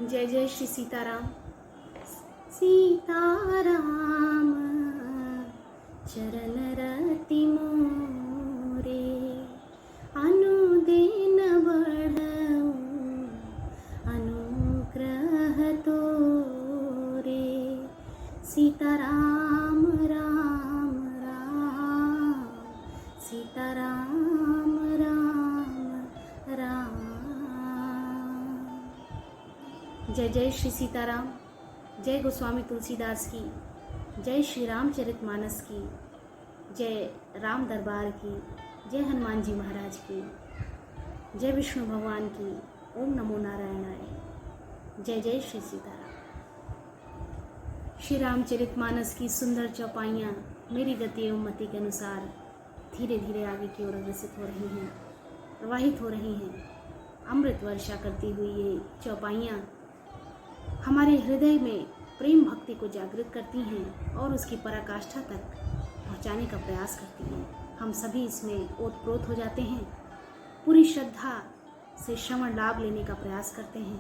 जय जय श्री सीताराम। सीताराम चरण रति मोरे, अनुदिन बढ़ऊ अनुग्रह तोरे। सीताराम राम राम, सीताराम राम राम। जय जय श्री सीताराम। जय गोस्वामी तुलसीदास की, जय श्री रामचरितमानस की, जय राम दरबार की, जय हनुमान जी महाराज की, जय विष्णु भगवान की। ओम नमो नारायणाय। जय जय श्री सीताराम। श्री रामचरितमानस की सुंदर चौपाइयाँ मेरी गति एवं मति के अनुसार धीरे धीरे आगे की ओर अग्रसित हो रही हैं, प्रवाहित हो रही हैं। अमृत वर्षा करती हुई ये चौपाइयाँ हमारे हृदय में प्रेम भक्ति को जागृत करती हैं और उसकी पराकाष्ठा तक पहुंचाने का प्रयास करती हैं। हम सभी इसमें ओतप्रोत हो जाते हैं, पूरी श्रद्धा से श्रवण लाभ लेने का प्रयास करते हैं,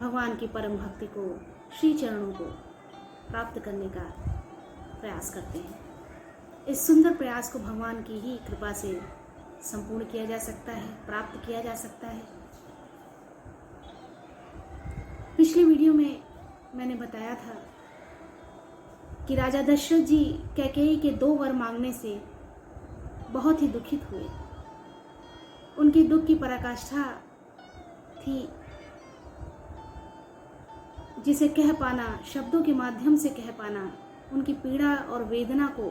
भगवान की परम भक्ति को, श्री चरणों को प्राप्त करने का प्रयास करते हैं। इस सुंदर प्रयास को भगवान की ही कृपा से संपूर्ण किया जा सकता है, प्राप्त किया जा सकता है। पिछले वीडियो में मैंने बताया था कि राजा दशरथ जी कैकेयी के 2 वर मांगने से बहुत ही दुखित हुए। उनके दुख की पराकाष्ठा थी जिसे कह पाना, शब्दों के माध्यम से कह पाना, उनकी पीड़ा और वेदना को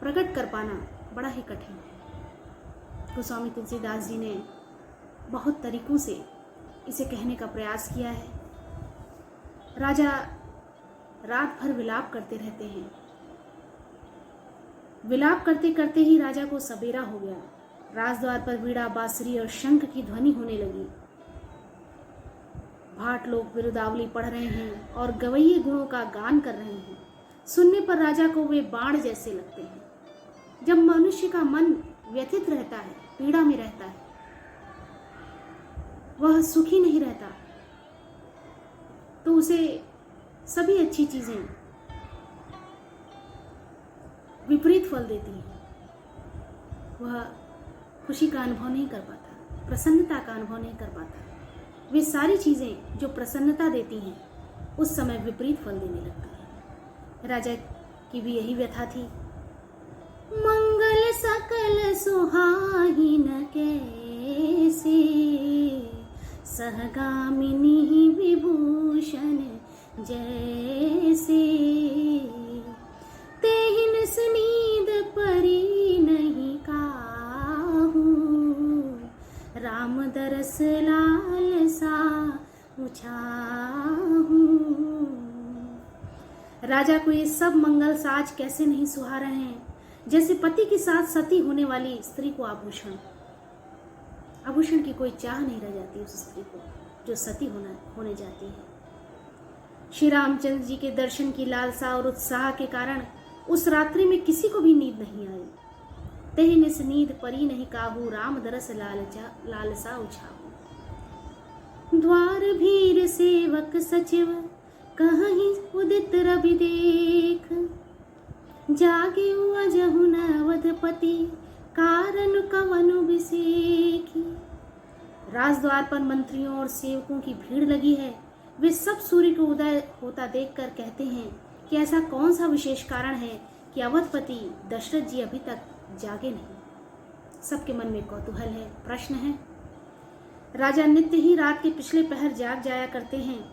प्रकट कर पाना बड़ा ही कठिन है। गोस्वामी तुलसीदास जी ने बहुत तरीकों से इसे कहने का प्रयास किया है। राजा रात भर विलाप करते रहते हैं। विलाप करते करते ही राजा को सबेरा हो गया। राजद्वार पर वीणा, बांसुरी और शंख की ध्वनि होने लगी। भाट लोग बिरुदावली पढ़ रहे हैं और गवैये गुणों का गान कर रहे हैं। सुनने पर राजा को वे बाण जैसे लगते हैं। जब मनुष्य का मन व्यथित रहता है, पीड़ा में रहता है, वह सुखी नहीं रहता, तो उसे सभी अच्छी चीजें विपरीत फल देती हैं। वह खुशी का अनुभव नहीं कर पाता, प्रसन्नता का अनुभव नहीं कर पाता। वे सारी चीजें जो प्रसन्नता देती हैं उस समय विपरीत फल देने लगती हैं। राजा की भी यही व्यथा थी। मंगल सकल सुहाहिन कैसे, सहगामिनी विभूषण जैसे। तेहिन सुनीद परी नहीं काहू, राम दरस लाल सा मुछाहू। राजा को ये सब मंगल साज कैसे नहीं सुहा रहे हैं, जैसे पति के साथ सती होने वाली स्त्री को आभूषण। आभूषण की कोई चाह नहीं रह जाती उस स्त्री को जो सती होने जाती है। श्री रामचंद्र जी के दर्शन की लालसा और उत्साह के कारण उस रात्रि में किसी को भी नींद नहीं आई। तेहि निस नींद परी नहीं काहू, राम दरस लालसा उछाहू। द्वार भीर सेवक सचिव कहीं उदित रवि देख, जागे अजहु नवधपति कारण कवनु बिसेखी। राजद्वार पर मंत्रियों और सेवकों की भीड़ लगी है। वे सब सूर्य को उदय होता देखकर कहते हैं कि ऐसा कौन सा विशेष कारण है कि अवधपति दशरथ जी अभी तक जागे नहीं। सबके मन में कौतूहल है, प्रश्न है। राजा नित्य ही रात के पिछले पहर जाग जाया करते हैं।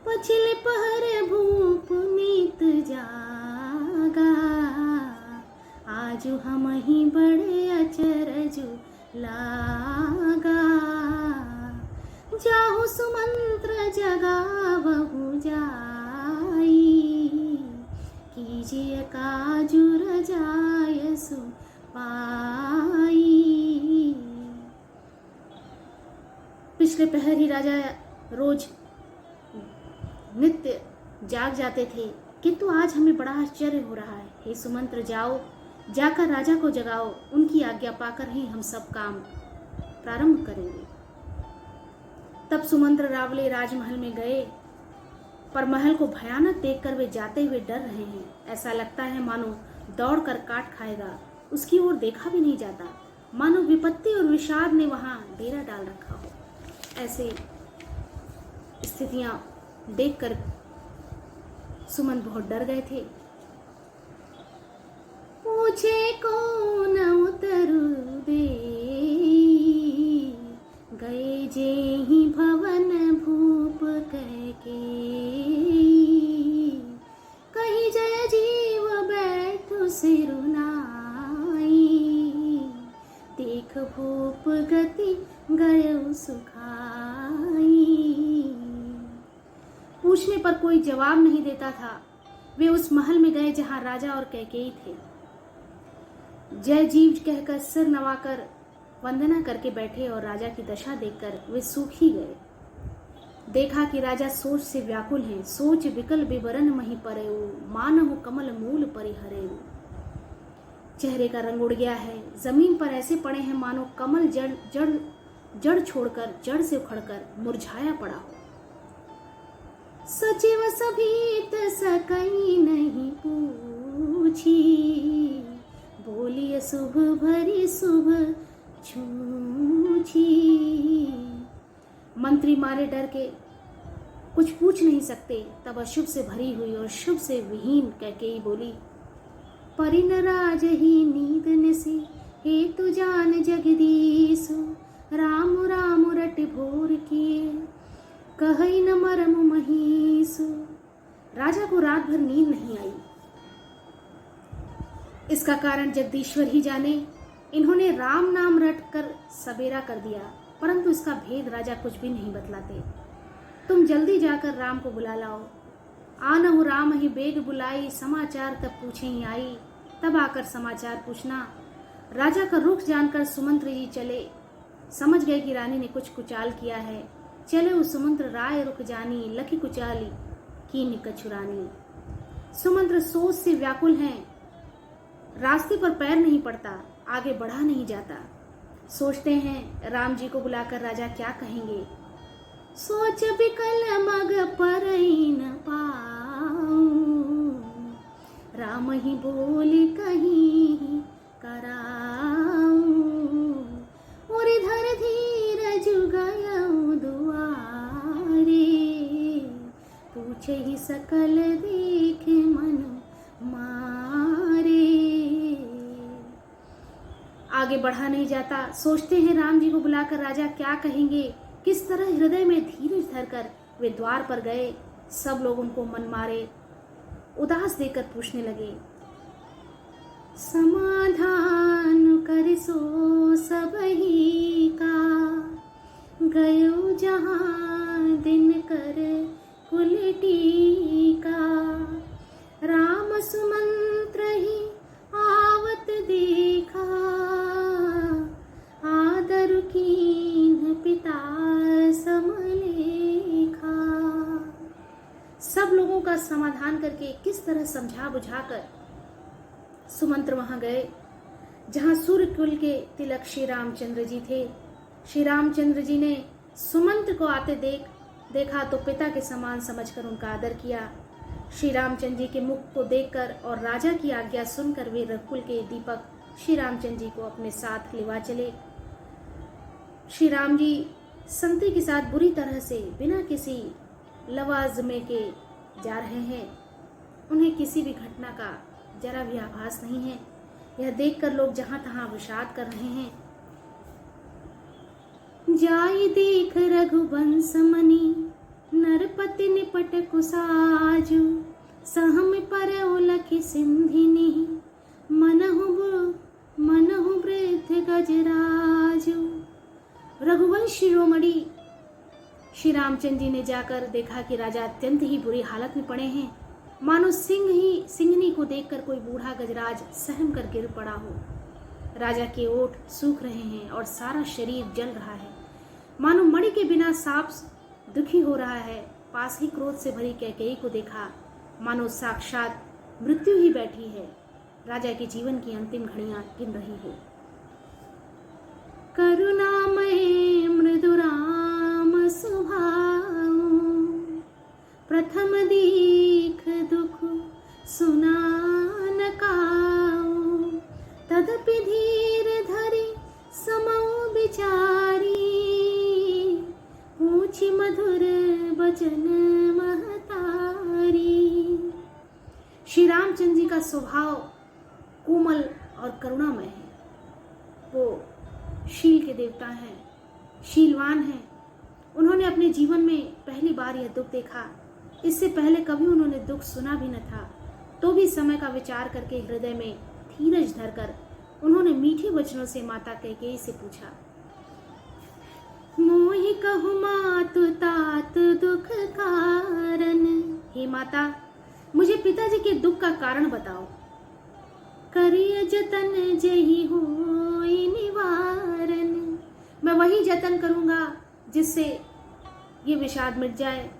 पछिले पहर भूप मीत जागा, आजु हम ही बड़े अचरजु लागा। जाहु सुमंत्र जगावहु जाई, कीजिए काजु रजाय सु पाई। पिछले पहर ही राजा रोज नित्य जाग जाते थे, किंतु आज हमें बड़ा आश्चर्य हो रहा है। हे सुमंत्र, जाओ, जाकर राजा को जगाओ, उनकी आज्ञा पाकर ही हम सब काम प्रारंभ करेंगे। तब सुमंत्र रावले राजमहल में गए, पर महल को भयानक देखकर वे जाते हुए डर रहे हैं। ऐसा लगता है मानो दौड़कर काट खाएगा। उसकी ओर देखा भी नहीं जाता, मानो विपत्ति और विषाद ने वहां डेरा डाल रखा हो। ऐसे स्थितियां देखकर सुमंत बहुत डर गए थे। पूछे कौन उतरु दे, गए जे ही भवन भूप कह के, कही जय जीव बैठो सिरुनाई, देख भूप गति गयो सुखाई। पूछने पर कोई जवाब नहीं देता था। वे उस महल में गए जहां राजा और कैकेयी थे। जय जीव कहकर सिर नवाकर वंदना करके बैठे और राजा की दशा देखकर वे सूख ही गए। देखा कि राजा सोच से व्याकुल हैं। सोच विकल विवरण मही परेऊ, मानहु कमल मूल परिहरेऊ। चेहरे का रंग उड़ गया है, जमीन पर ऐसे पड़े हैं मानो कमल जड़ छोड़कर, जड़ से उखड़कर मुरझाया पड़ा हो। सचिव सभीत सकई नहीं पूछी, बोलिए शुभ भरी शुभ छूछी। मंत्री मारे डर के कुछ पूछ नहीं सकते। तब अशुभ से भरी हुई और शुभ से विहीन कैकेयी बोली, परिन राज ही नींद निसी, हे तु जान जगदीशु, राम राम रट भोर किए, कहई न मरम महीसु। राजा को रात भर नींद नहीं आई। इसका कारण जगदीश्वर ही जाने। इन्होंने राम नाम रट कर सवेरा कर दिया, परंतु इसका भेद राजा कुछ भी नहीं बतलाते। तुम जल्दी जाकर राम को बुला लाओ। आनहु राम ही बेग बुलाई, समाचार तब पूछे ही आई। तब आकर समाचार पूछना। राजा का रुख जानकर सुमंत्र जी चले। समझ गए कि रानी ने कुछ कुचाल किया है। चले उस सुमंत्र राय रुक जानी, लखी कुचाली की निकछुरानी। सुमंत्र सोच से व्याकुल हैं। रास्ते पर पैर नहीं पड़ता, आगे बढ़ा नहीं जाता। सोचते हैं राम जी को बुलाकर राजा क्या कहेंगे। सोच विकल मग पर न पाऊं, राम ही बोले कहीं कराऊं, और इधर धीरज गयो दुआरे, पूछे ही सकल देख मन मारे। आगे बढ़ा नहीं जाता। सोचते हैं राम जी को बुलाकर राजा क्या कहेंगे। किस तरह हृदय में धीरज धरकर वे द्वार पर गए। सब लोग उनको मन मारे उदास देकर पूछने लगे, समाधान कर सो सबही का, गयो जहां दिन कर कुलटी का, राम सुमंत्र ही आवत देखा, आदर कीन्ह पिता समलेखा। सब लोगों का समाधान करके किस तरह समझा बुझाकर सुमंत्र वहां गए जहां सूर्य कुल के तिलक श्री रामचंद्र जी थे। श्री रामचंद्र जी ने सुमंत्र को आते देखा तो पिता के समान समझकर उनका आदर किया। श्री रामचंद्र जी के मुख को देखकर और राजा की आज्ञा सुनकर वे रघुकुल के दीपक श्री रामचंद्र जी को अपने साथ लिवा चले। श्री राम जी संती के साथ बुरी तरह से बिना किसी लवाजमे के जा रहे हैं। उन्हें किसी भी घटना का जरा भी आभास नहीं है। यह देखकर लोग जहां तहां विषाद कर रहे हैं। जाई देख रघुवंश मणि, नरपति निपट कुसाजु, सहम पर लखि सिंधिनी, मनहु वृद्ध गजराजु। रघुवंश शिरोमणि श्री रामचंद्र जी ने जाकर देखा कि राजा अत्यंत ही बुरी हालत में पड़े हैं। मानो सिंहनी को देखकर कोई बूढ़ा गजराज सहम कर गिर पड़ा हो। राजा के ओठ सूख रहे हैं और सारा शरीर जल रहा है। मानो मणि के बिना सांप दुखी हो रहा है। पास ही क्रोध से भरी कैकेयी को देखा, मानो साक्षात मृत्यु ही बैठी है, राजा के जीवन की अंतिम घड़ियां गिन रही हो। करुणामय मृदुराम सुभाषु, वचन महतारी। श्री रामचंद्र जी का स्वभाव कोमल और करुणामय है। वो शील के देवता हैं, शीलवान हैं। उन्होंने अपने जीवन में पहली बार यह दुख देखा। इससे पहले कभी उन्होंने दुख सुना भी न था। तो भी समय का विचार करके हृदय में धीरज धरकर उन्होंने मीठे वचनों से माता कैकेयी से पूछा, मोहि कहु मातु तात दुख कारण। हे माता, मुझे पिताजी के दुख का कारण बताओ। करिय जतन जेहि होई निवारण। मैं वही जतन करूंगा जिससे ये विषाद मिट जाए,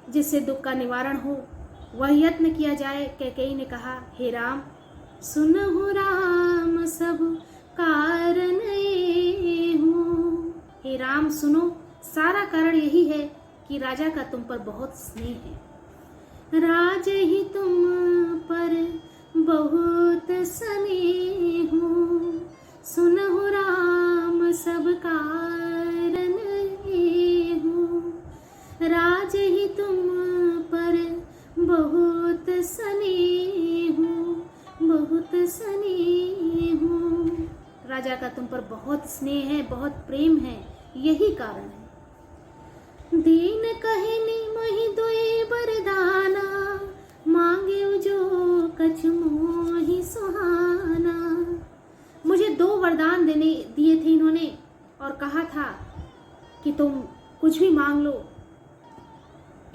जिससे दुख का निवारण हो, वह यत्न किया जाए। कैकेयी ने कहा, हे राम, सुनहु राम सब कारण ये हूँ। हे राम सुनो, सारा कारण यही है कि राजा का तुम पर बहुत स्नेह है। राज ही तुम पर बहुत स्नेह हूँ, सुनहु राम सब कारण ये हूँ। राज ही तुम पर बहुत स्नेह हूँ, बहुत स्नेह हूँ। राजा का तुम पर बहुत स्नेह है, बहुत प्रेम है, यही कारण है। दीन कहनी मही दुई बरदाना, मांगे जो कछ मोहि सुहाना। मुझे 2 वरदान दिए थे इन्होंने और कहा था कि तुम कुछ भी मांग लो।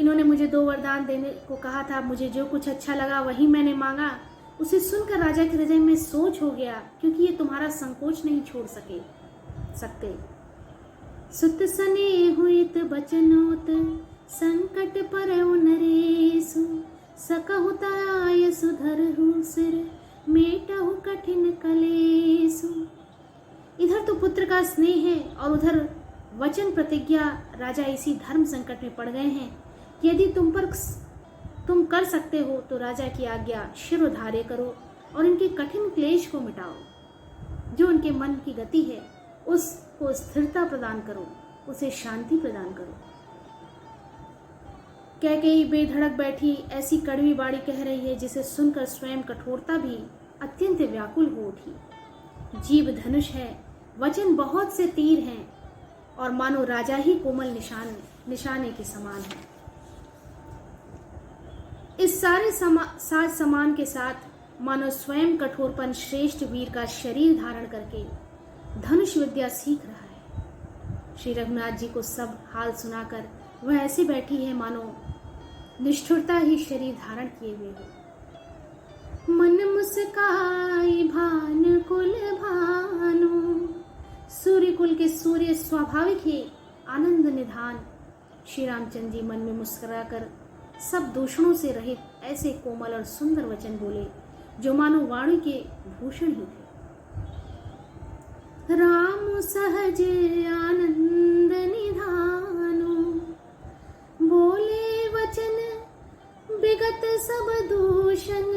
इन्होंने मुझे 2 वरदान देने को कहा था। मुझे जो कुछ अच्छा लगा वही मैंने मांगा। उसे सुनकर राजा के हृदय में सोच हो गया, क्योंकि ये तुम्हारा संकोच नहीं छोड़ सकते। सुत सने हुइत बचनोत, संकट परउ नरेसु। सकहुत आयसु धरहु सिर, मेटहु कठिन कलेसु। इधर तो पुत्र का स्नेह है और उधर वचन प्रतिज्ञा। राजा इसी धर्म संकट में पड़ गए हैं। यदि तुम कर सकते हो तो राजा की आज्ञा शिरोधार्य करो और इनके कठिन क्लेश को मिटाओ। जो उनके मन की गति है उसको स्थिरता प्रदान करो, उसे शांति प्रदान करो। कैकेयी बेधड़क बैठी ऐसी कड़वी बाड़ी कह रही है जिसे सुनकर स्वयं कठोरता भी अत्यंत व्याकुल हो उठी। जीव धनुष है, वचन बहुत से तीर हैं और मानो राजा ही कोमल निशाने के समान है। इस सारे साज समान के साथ मानो स्वयं कठोरपन श्रेष्ठ वीर का शरीर धारण करके धनुष विद्या सीख रहा है। श्री रघुनाथ जी को सब हाल सुनाकर वह ऐसे बैठी है मानो निष्ठुरता ही शरीर धारण किए हुए हो। मन मुस्काई भान कुल भानु। सूर्य कुल के सूर्य स्वाभाविक ही आनंद निधान। श्री रामचंद्र जी मन में मुस्कुराकर सब दूषणों से रहित ऐसे कोमल और सुंदर वचन बोले जो मानो वाणी के भूषण ही थे। राम सहज आनंद निधानु, बोले वचन विगत सब दूषण।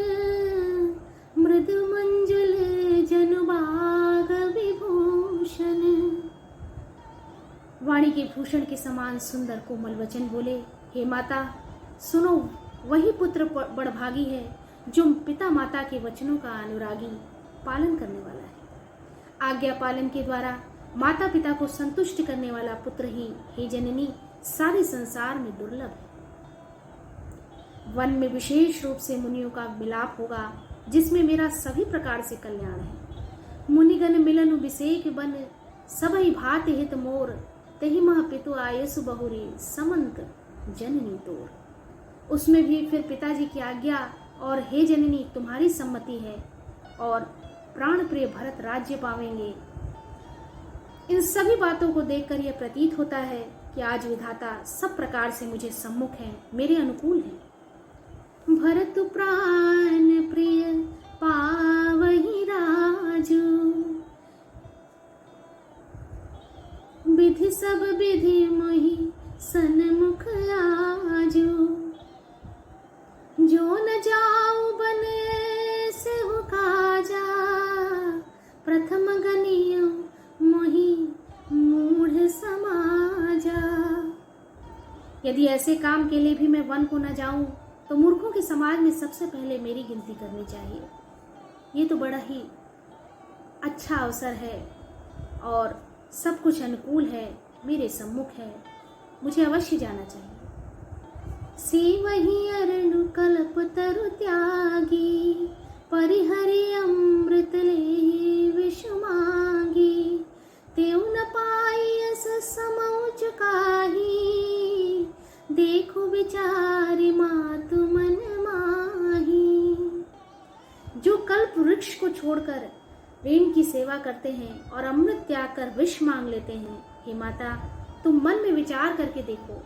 मृदु मंजुल जनुबाग विभूषण। वाणी के भूषण के समान सुंदर कोमल वचन बोले, हे माता सुनो, वही पुत्र बड़भागी है जो पिता माता के वचनों का अनुरागी पालन करने वाला है। आज्ञा पालन के द्वारा माता पिता को संतुष्ट करने वाला पुत्र ही, हे जननी, सारे संसार में दुर्लभ है। वन में विशेष रूप से मुनियों का मिलाप होगा जिसमें मेरा सभी प्रकार से कल्याण है। मुनिगण मिलन विषेक बन, सबई भात हित मोर। तहि मह पितु आयसु बहुरी, समंत जननी तोर। उसमें भी फिर पिताजी की आज्ञा और हे जननी तुम्हारी सम्मति है और प्राण प्रिय भरत राज्य पावेंगे। इन सभी बातों को देखकर यह प्रतीत होता है कि आज विधाता सब प्रकार से मुझे सम्मुख है, मेरे अनुकूल है। भरत प्राण प्रिय पावहि राजू, विधि सब विधि मोहि सन्मुख आजू। जो न जाऊ बने से हो काजा, प्रथम गनियो मोहि मूढ़ समाजा। यदि ऐसे काम के लिए भी मैं वन को न जाऊं तो मूर्खों के समाज में सबसे पहले मेरी गिनती करनी चाहिए। ये तो बड़ा ही अच्छा अवसर है और सब कुछ अनुकूल है, मेरे सम्मुख है, मुझे अवश्य जाना चाहिए। सेवहि अरणु कल्प तरु त्यागी, परिहरि अमृत ले विष मांगी। तेउ न पाई समौ चुकाही, देखो विचारि मातु मन माही। जो कल्प वृक्ष को छोड़कर रेण की सेवा करते हैं और अमृत त्याग कर विष मांग लेते हैं, हे माता तुम मन में विचार करके देखो,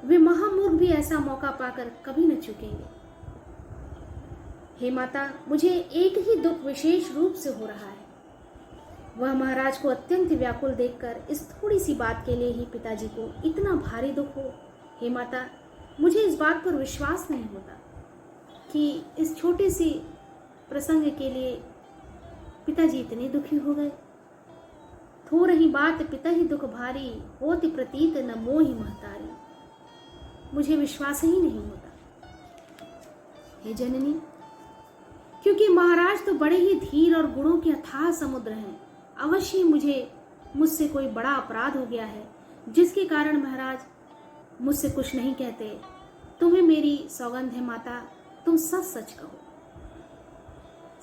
वे महामूर्ख भी ऐसा मौका पाकर कभी न चुकेंगे। हे माता मुझे एक ही दुख विशेष रूप से हो रहा है, वह महाराज को अत्यंत व्याकुल देखकर इस थोड़ी सी बात के लिए ही पिताजी को इतना भारी दुख हो। हे माता मुझे इस बात पर विश्वास नहीं होता कि इस छोटे सी प्रसंग के लिए पिताजी इतने दुखी हो गए। थोरही बात पिता ही दुख भारी, होति प्रतीत न मोहि महतारी। मुझे विश्वास ही नहीं होता हे जननी, क्योंकि महाराज तो बड़े ही धीर और गुणों के अथाह समुद्र हैं। अवश्य मुझसे कोई बड़ा अपराध हो गया है जिसके कारण महाराज मुझसे कुछ नहीं कहते। तुम्हें मेरी सौगंध है माता, तुम सच सच कहो।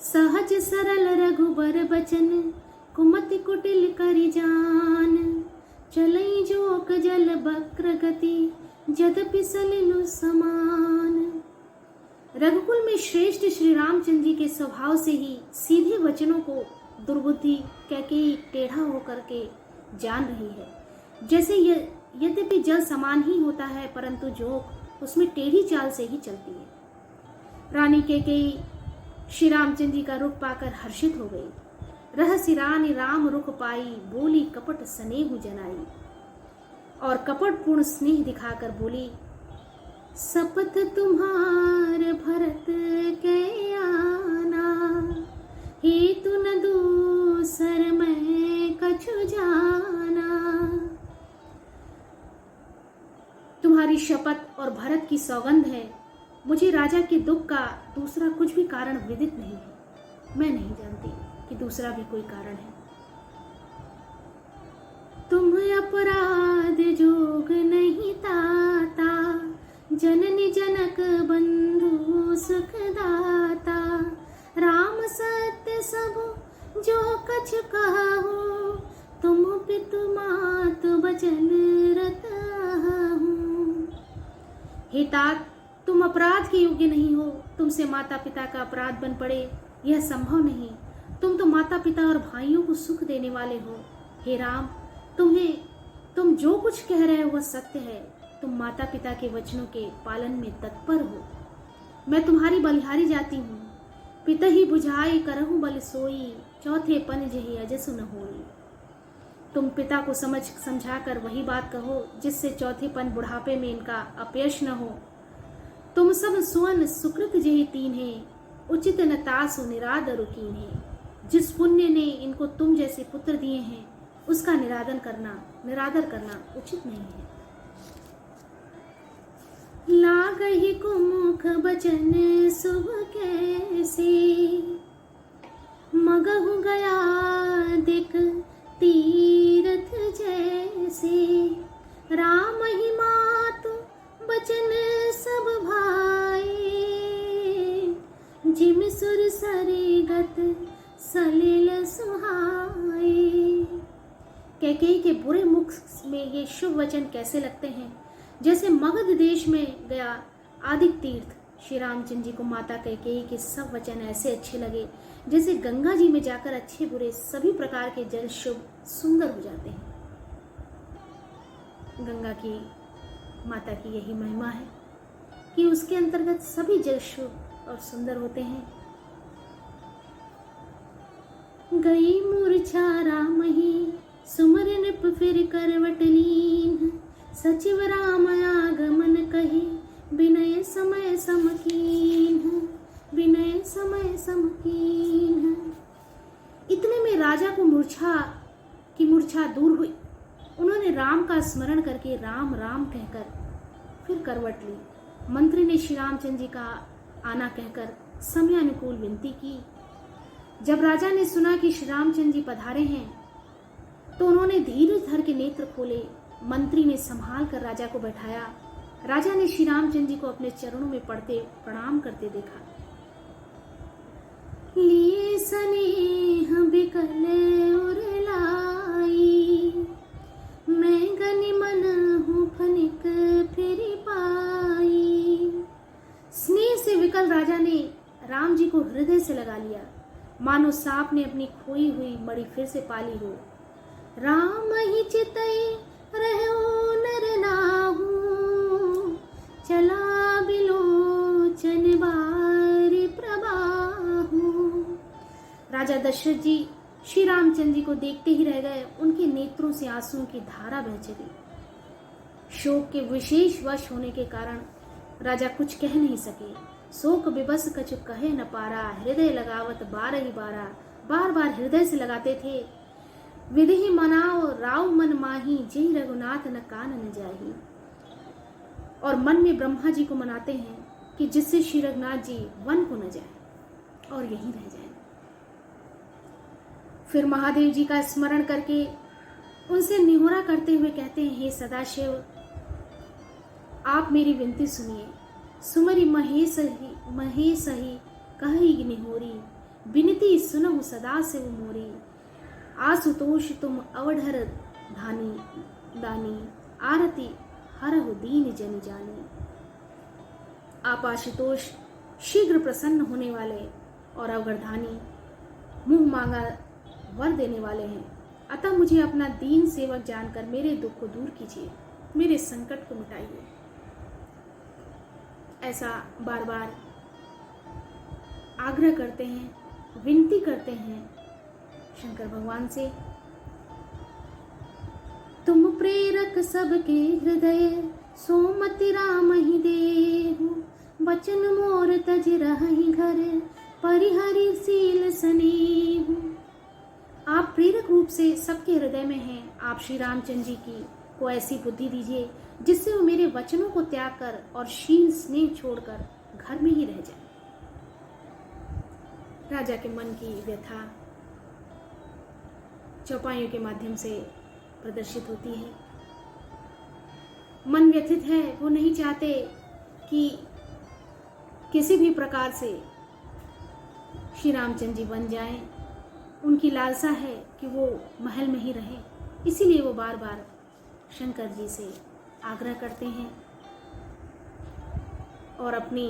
सहज सरल रघुबर बचन, कुमति कुटिल करि जान। चलई जोक जल बक्र गति, यद्यपि सलिलु समान। रघुकुल में श्रेष्ठ श्री रामचंद्र जी के स्वभाव से ही सीधे वचनों को दुर्बुद्धि कैकेयी टेढ़ा होकर के जान रही है। जैसे यद्यपि जल समान ही होता है, परंतु जोक उसमें टेढ़ी चाल से ही चलती है। रानी कैकेयी श्री रामचंद्र जी का रुख पाकर हर्षित हो गई। रहसि रानी राम रुख पाई, बोली कपट स्नेहु जनाई। और कपट पूर्ण स्नेह दिखाकर बोली, सपथ तुम्हार भरत के आना, हेतु न दूसर मैं कछु जाना। तुम्हारी शपथ और भरत की सौगंध है, मुझे राजा के दुख का दूसरा कुछ भी कारण विदित नहीं है। मैं नहीं जानती कि दूसरा भी कोई कारण है। तुम अपराध जोग नहीं ताता, जननी जनक बंधु सुख दाता। राम सत्य सब जो कछ कहो, तुम पितु मातु बचन रत हूँ। हे तात तुम अपराध के योग्य नहीं हो, तुमसे माता पिता का अपराध बन पड़े यह संभव नहीं। तुम तो माता पिता और भाइयों को सुख देने वाले हो। हे राम तुम जो कुछ कह रहे हो वह सत्य है। तुम माता पिता के वचनों के पालन में तत्पर हो। मैं तुम्हारी बलिहारी जाती हूँ। पिता ही बुझाई करहूँ बल सोई, चौथे पन जही अजसु न होई। तुम पिता को समझाकर वही बात कहो जिससे चौथे पन बुढ़ापे में इनका अपयश न हो। तुम सब सुवन सुकृत जही तीन है, उचित न तासु निरादरु कीन है। जिस पुण्य ने इनको तुम जैसे पुत्र दिए हैं उसका निरादर करना उचित नहीं है। लागहि कुमुख बचन शुभ कैसे, मगहु गया दिक तीरथ जैसे। राम ही मातु बचन सब भाई, जिम सुर सरे गत सलिल सुहाई। कैकेयी के बुरे मुख में ये शुभ वचन कैसे लगते हैं, जैसे मगध देश में गया आदिक तीर्थ श्री रामचंद्र जी को माता कैकेयी के सब वचन ऐसे अच्छे लगे जैसे गंगा जी में जाकर अच्छे बुरे सभी प्रकार के जल शुभ सुंदर हो जाते हैं। गंगा की माता की यही महिमा है कि उसके अंतर्गत सभी जल शुभ और सुंदर होते हैं। गई मूर्छा राम ही सुमर नृप फिर करवट लीन। सचिव राम आगमन कही विनय समय समकीन, विनय समय समकीन। इतने में राजा को मूर्छा दूर हुई उन्होंने राम का स्मरण करके राम राम कहकर फिर करवट ली। मंत्री ने श्री रामचंद्र जी का आना कहकर समय अनुकूल विनती की। जब राजा ने सुना कि श्री रामचंद्र जी पधारे हैं तो उन्होंने धीरज धर के नेत्र खोले। मंत्री ने संभाल कर राजा को बैठाया। राजा ने श्री रामचंद्र जी को अपने चरणों में पड़ते प्रणाम करते देखा। लिए स्नेह बिकल और लाई, मैं गनि मन हूँ फनिक फिर पाई। स्नेह से विकल राजा ने राम जी को हृदय से लगा लिया, मानो सांप ने अपनी खोई हुई मणि फिर से पाली हो। राम ही चितई रहो नर नाहू, चला बिलोचन बारी प्रबाहू। राजा दशरथ जी श्री रामचंद्र जी को देखते ही रह गए। उनके नेत्रों से आंसुओं की धारा बह चली। शोक के विशेष वश होने के कारण राजा कुछ कह नहीं सके। शोक विबस कछु कहे न पारा, हृदय लगावत बार ही बारा। बार बार हृदय से लगाते थे। विधि मनाओ राव मन माही, जय रघुनाथ न कान न जाही। और मन में ब्रह्मा जी को मनाते हैं कि जिससे श्री रघुनाथ जी वन को न जाए और यहीं रह जाए। फिर महादेव जी का स्मरण करके उनसे निहोरा करते हुए कहते हैं, हे सदाशिव, आप मेरी विनती सुनिए। सुमरि महेश ही कहि निहोरी, विनती सुनहु सदा से मोरी। आशुतोष तुम अवढर दानी, आरती हरहु दीन जन जानी। आप आशुतोष शीघ्र प्रसन्न होने वाले और अवगरधानी, मुंह मांगा वर देने वाले हैं। अतः मुझे अपना दीन सेवक जानकर मेरे दुख को दूर कीजिए, मेरे संकट को मिटाइए। ऐसा बार बार आग्रह करते हैं, विनती करते हैं शंकर भगवान से। तुम प्रेरक सबके हृदय, सोमति राम ही देहु। बचन मोर तज रहि घर, परिहरि सील स्नेहु। आप प्रेरक रूप से सबके हृदय में हैं। आप श्री रामचंद्र जी की को ऐसी बुद्धि दीजिए जिससे वो मेरे वचनों को त्याग कर और शील स्नेह छोड़कर घर में ही रह जाए। राजा के मन की व्यथा चौपाइयों के माध्यम से प्रदर्शित होती है। मन व्यथित है, वो नहीं चाहते कि किसी भी प्रकार से श्री रामचंद्र जी बन जाएं। उनकी लालसा है कि वो महल में ही रहे, इसीलिए वो बार बार शंकर जी से आग्रह करते हैं और अपनी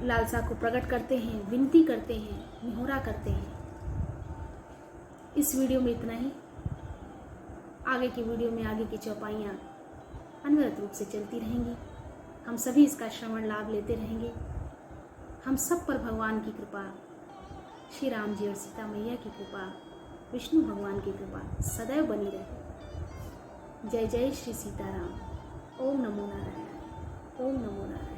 लालसा को प्रकट करते हैं, विनती करते हैं, निहोरा करते हैं। इस वीडियो में इतना ही। आगे की वीडियो में आगे की चौपाइयाँ अनवरत रूप से चलती रहेंगी। हम सभी इसका श्रवण लाभ लेते रहेंगे। हम सब पर भगवान की कृपा, श्री राम जी और सीता मैया की कृपा, विष्णु भगवान की कृपा सदैव बनी रहे। जय जय श्री सीताराम। ओम नमो नारायण। ओम नमो नारायण।